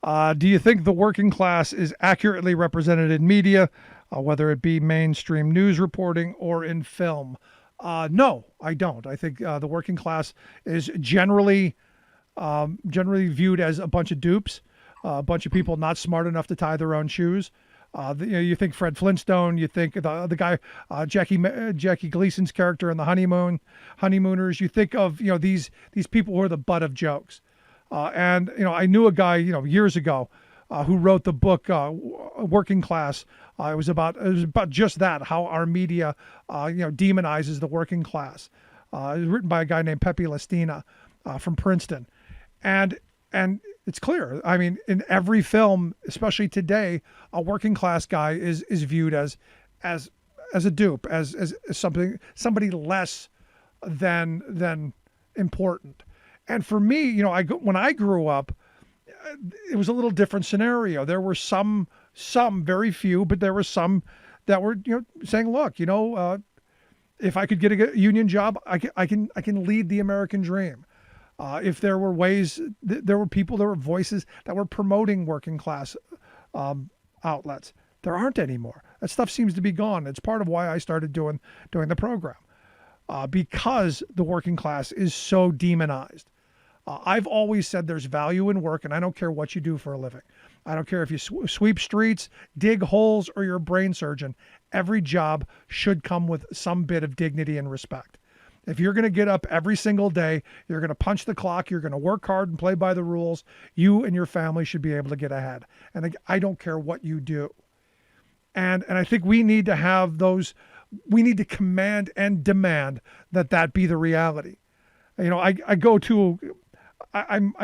Do you think the working class is accurately represented in media, whether it be mainstream news reporting or in film? No, I don't. I think the working class is generally viewed as a bunch of dupes, a bunch of people not smart enough to tie their own shoes. You think Fred Flintstone, you think the guy Jackie Gleason's character in The Honeymooners. You think of these people who are the butt of jokes. And I knew a guy years ago who wrote the book Working Class. It was about just that, how our media demonizes the working class. It was written by a guy named Pepe Lastina from Princeton, and it's clear. I mean, in every film, especially today, a working class guy is viewed as a dupe, as somebody less than important. And for me, when I grew up, it was a little different scenario. There were some very few, but there were some that were saying, look, if I could get a union job, I can lead the American dream. If there were ways, there were people, there were voices that were promoting working class outlets. There aren't anymore. That stuff seems to be gone. It's part of why I started doing the program, because the working class is so demonized. I've always said there's value in work, and I don't care what you do for a living. I don't care if you sweep streets, dig holes, or you're a brain surgeon. Every job should come with some bit of dignity and respect. If you're going to get up every single day, you're going to punch the clock, you're going to work hard and play by the rules, you and your family should be able to get ahead. And I don't care what you do. And I think we need to have those, we need to command and demand that be the reality. I go to, I'm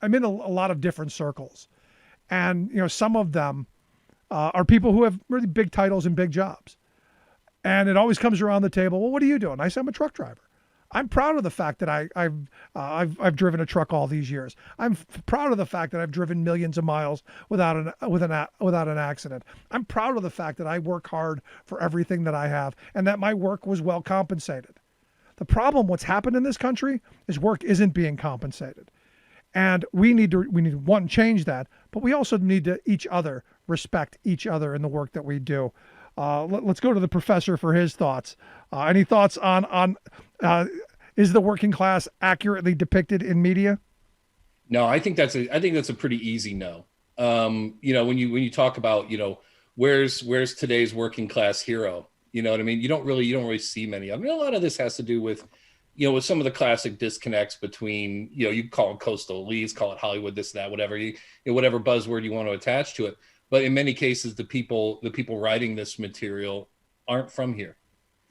in a lot of different circles, and some of them are people who have really big titles and big jobs, and it always comes around the table. Well, what are you doing? I say I'm a truck driver. I'm proud of the fact that I've driven a truck all these years. I'm proud of the fact that I've driven millions of miles without an accident. I'm proud of the fact that I work hard for everything that I have, and that my work was well compensated. The problem, what's happened in this country, is work isn't being compensated. And we need to one, change that, but we also need to respect each other in the work that we do. Let's go to the professor for his thoughts. Any thoughts on is the working class accurately depicted in media? No, I think that's a pretty easy no. When you talk about, where's today's working class hero? You know what I mean? You don't really see many of them. A lot of this has to do with, with some of the classic disconnects between, you call it coastal elites, call it Hollywood, this, that, whatever, whatever buzzword you want to attach to it. But in many cases, the people writing this material aren't from here,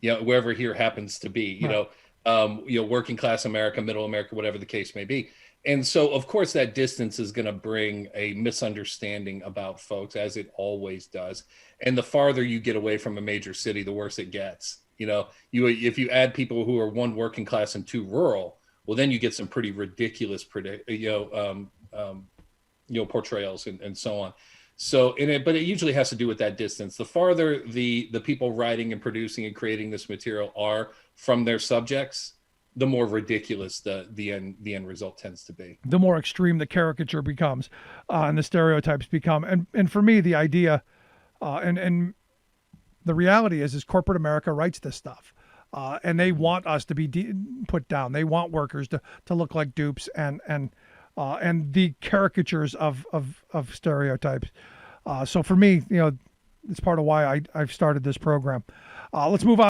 wherever here happens to be, right. Working class America, middle America, whatever the case may be. And so, of course, that distance is going to bring a misunderstanding about folks, as it always does. And the farther you get away from a major city, the worse it gets. If you add people who are one working class and two rural, well, then you get some pretty ridiculous, portrayals and so on. So, but it usually has to do with that distance. The farther the people writing and producing and creating this material are from their subjects, the more ridiculous the end result tends to be. The more extreme the caricature becomes, and the stereotypes become. And for me, the idea, and the reality is corporate America writes this stuff, and they want us to be put down. They want workers to look like dupes and the caricatures of stereotypes. So for me, it's part of why I've started this program. Let's move on.